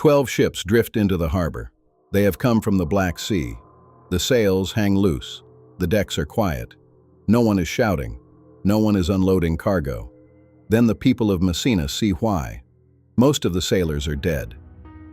12 ships drift into the harbor. They have come from the Black Sea. The sails hang loose. The decks are quiet. No one is shouting. No one is unloading cargo. Then the people of Messina see why. Most of the sailors are dead.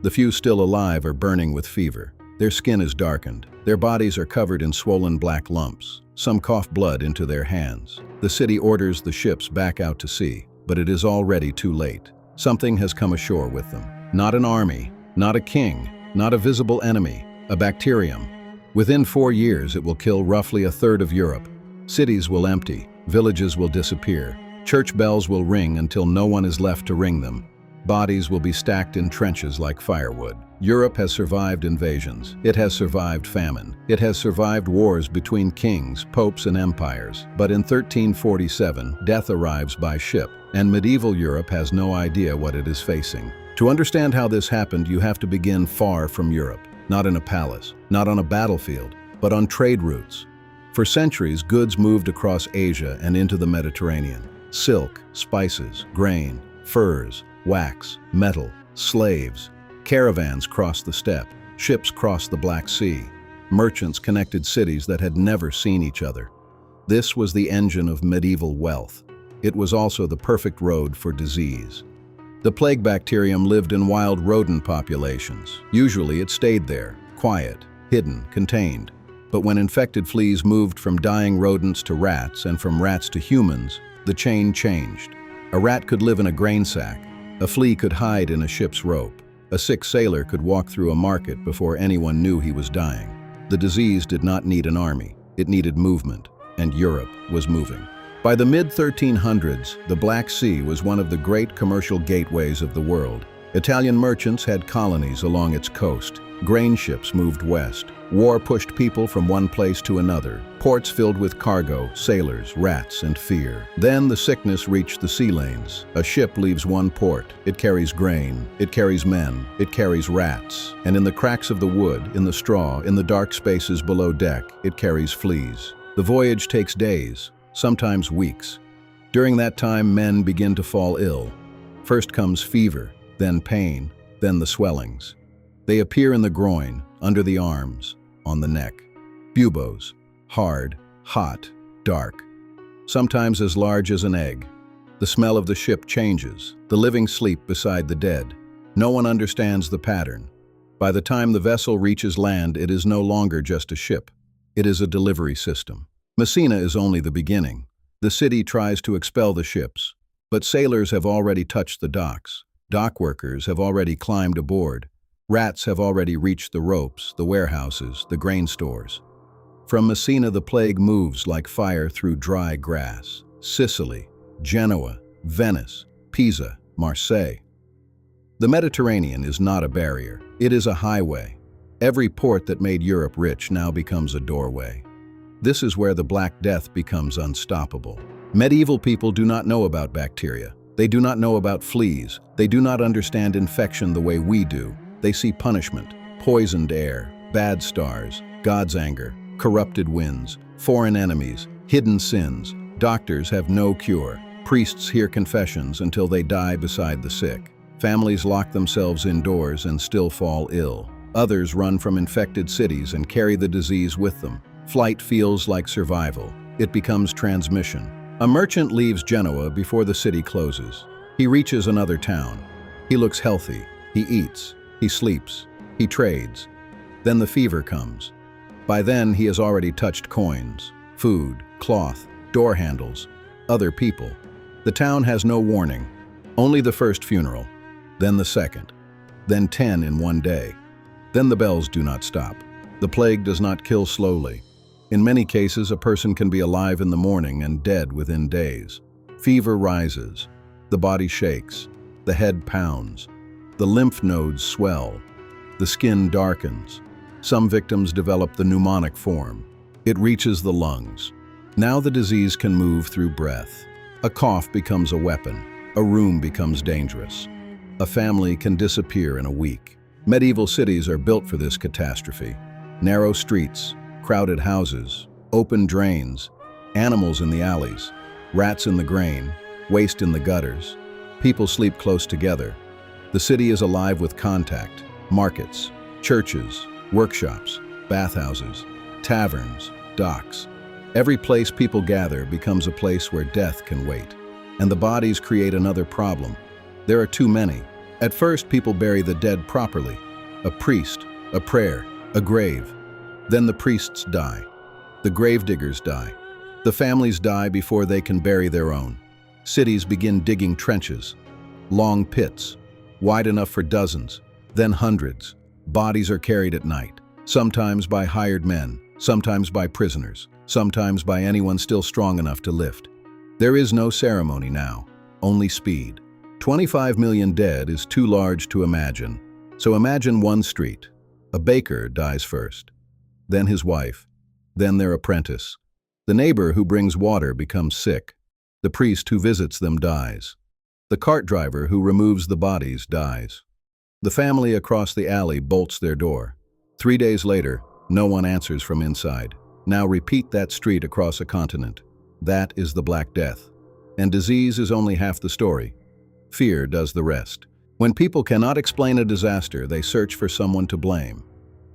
The few still alive are burning with fever. Their skin is darkened. Their bodies are covered in swollen black lumps. Some cough blood into their hands. The city orders the ships back out to sea, but it is already too late. Something has come ashore with them. Not an army, not a king, not a visible enemy, a bacterium. Within 4 years, it will kill roughly a third of Europe. Cities will empty, villages will disappear, church bells will ring until no one is left to ring them. Bodies will be stacked in trenches like firewood. Europe has survived invasions. It has survived famine. It has survived wars between kings, popes, and empires. But in 1347, death arrives by ship, and medieval Europe has no idea what it is facing. To understand how this happened, you have to begin far from Europe. Not in a palace, not on a battlefield, but on trade routes. For centuries, goods moved across Asia and into the Mediterranean. Silk, spices, grain, furs, wax, metal, slaves. Caravans crossed the steppe. Ships crossed the Black Sea. Merchants connected cities that had never seen each other. This was the engine of medieval wealth. It was also the perfect road for disease. The plague bacterium lived in wild rodent populations. Usually it stayed there, quiet, hidden, contained. But when infected fleas moved from dying rodents to rats and from rats to humans, the chain changed. A rat could live in a grain sack. A flea could hide in a ship's rope. A sick sailor could walk through a market before anyone knew he was dying. The disease did not need an army. It needed movement, and Europe was moving. By the mid-1300s, the Black Sea was one of the great commercial gateways of the world. Italian merchants had colonies along its coast. Grain ships moved west. War pushed people from one place to another. Ports filled with cargo, sailors, rats, and fear. Then the sickness reached the sea lanes. A ship leaves one port. It carries grain. It carries men. It carries rats. And in the cracks of the wood, in the straw, in the dark spaces below deck, it carries fleas. The voyage takes days, sometimes weeks. During that time, men begin to fall ill. First comes fever, then pain, then the swellings. They appear in the groin, under the arms, on the neck. Buboes, hard, hot, dark, sometimes as large as an egg. The smell of the ship changes. The living sleep beside the dead. No one understands the pattern. By the time the vessel reaches land, it is no longer just a ship. It is a delivery system. Messina is only the beginning. The city tries to expel the ships, but sailors have already touched the docks. Dock workers have already climbed aboard. Rats have already reached the ropes, the warehouses, the grain stores. From Messina, the plague moves like fire through dry grass. Sicily, Genoa, Venice, Pisa, Marseille. The Mediterranean is not a barrier. It is a highway. Every port that made Europe rich now becomes a doorway. This is where the Black Death becomes unstoppable. Medieval people do not know about bacteria. They do not know about fleas. They do not understand infection the way we do. They see punishment, poisoned air, bad stars, God's anger, corrupted winds, foreign enemies, hidden sins. Doctors have no cure. Priests hear confessions until they die beside the sick. Families lock themselves indoors and still fall ill. Others run from infected cities and carry the disease with them. Flight feels like survival. It becomes transmission. A merchant leaves Genoa before the city closes. He reaches another town. He looks healthy. He eats. He sleeps. He trades. Then the fever comes. By then, he has already touched coins, food, cloth, door handles, other people. The town has no warning. Only the first funeral, then the second, then 10 in one day. Then the bells do not stop. The plague does not kill slowly. In many cases, a person can be alive in the morning and dead within days. Fever rises. The body shakes. The head pounds. The lymph nodes swell. The skin darkens. Some victims develop the pneumonic form. It reaches the lungs. Now the disease can move through breath. A cough becomes a weapon. A room becomes dangerous. A family can disappear in a week. Medieval cities are built for this catastrophe. Narrow streets, crowded houses, open drains, animals in the alleys, rats in the grain, waste in the gutters. People sleep close together. The city is alive with contact, markets, churches, workshops, bathhouses, taverns, docks. Every place people gather becomes a place where death can wait. And the bodies create another problem. There are too many. At first, people bury the dead properly. A priest, a prayer, a grave. Then the priests die. The gravediggers die. The families die before they can bury their own. Cities begin digging trenches. Long pits, wide enough for dozens, then hundreds. Bodies are carried at night, sometimes by hired men, sometimes by prisoners, sometimes by anyone still strong enough to lift. There is no ceremony now, only speed. 25 million dead is too large to imagine. So imagine one street. A baker dies first, then his wife, then their apprentice. The neighbor who brings water becomes sick. The priest who visits them dies. The cart driver who removes the bodies dies. The family across the alley bolts their door. 3 days later, no one answers from inside. Now repeat that street across a continent. That is the Black Death. And disease is only half the story. Fear does the rest. When people cannot explain a disaster, they search for someone to blame.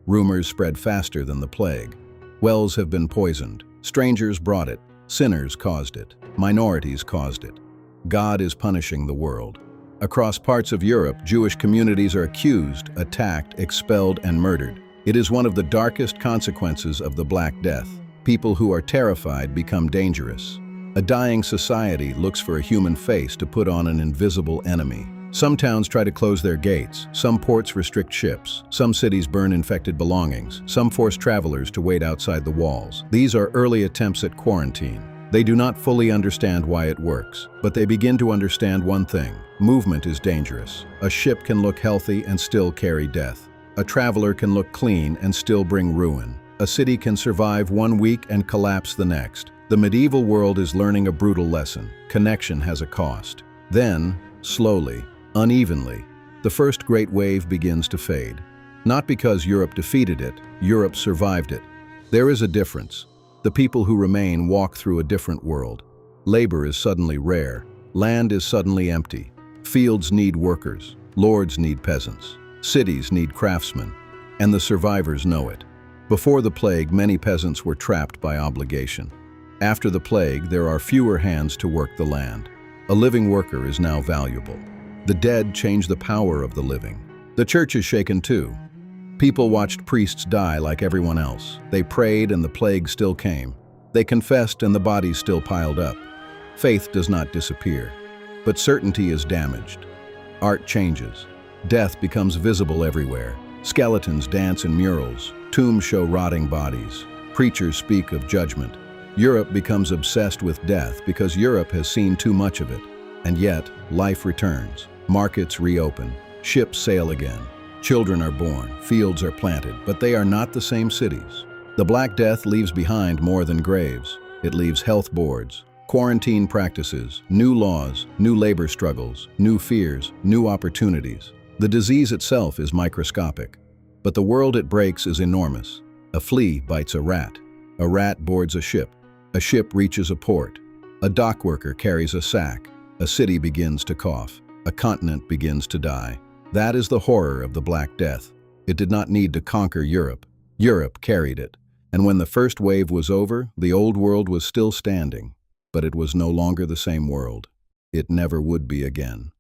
Rumors spread faster than the plague. Wells have been poisoned. Strangers brought it. Sinners caused it. Minorities caused it. God is punishing the world. Across parts of Europe, Jewish communities are accused, attacked, expelled, and murdered. It is one of the darkest consequences of the Black Death. People who are terrified become dangerous. A dying society looks for a human face to put on an invisible enemy. Some towns try to close their gates, some ports restrict ships, some cities burn infected belongings, some force travelers to wait outside the walls. These are early attempts at quarantine. They do not fully understand why it works, but they begin to understand one thing: movement is dangerous. A ship can look healthy and still carry death. A traveler can look clean and still bring ruin. A city can survive 1 week and collapse the next. The medieval world is learning a brutal lesson. Connection has a cost. Then, slowly, unevenly, the first great wave begins to fade. Not because Europe defeated it, Europe survived it. There is a difference. The people who remain walk through a different world. Labor is suddenly rare. Land is suddenly empty. Fields need workers. Lords need peasants. Cities need craftsmen. And the survivors know it. Before the plague, many peasants were trapped by obligation. After the plague, there are fewer hands to work the land. A living worker is now valuable. The dead change the power of the living. The church is shaken too. People watched priests die like everyone else. They prayed and the plague still came. They confessed and the bodies still piled up. Faith does not disappear, but certainty is damaged. Art changes. Death becomes visible everywhere. Skeletons dance in murals. Tombs show rotting bodies. Preachers speak of judgment. Europe becomes obsessed with death because Europe has seen too much of it. And yet, life returns. Markets reopen. Ships sail again. Children are born. Fields are planted. But they are not the same cities. The Black Death leaves behind more than graves. It leaves health boards, quarantine practices, new laws, new labor struggles, new fears, new opportunities. The disease itself is microscopic, but the world it breaks is enormous. A flea bites a rat. A rat boards a ship. A ship reaches a port. A dock worker carries a sack. A city begins to cough. A continent begins to die. That is the horror of the Black Death. It did not need to conquer Europe. Europe carried it. And when the first wave was over, the old world was still standing. But it was no longer the same world. It never would be again.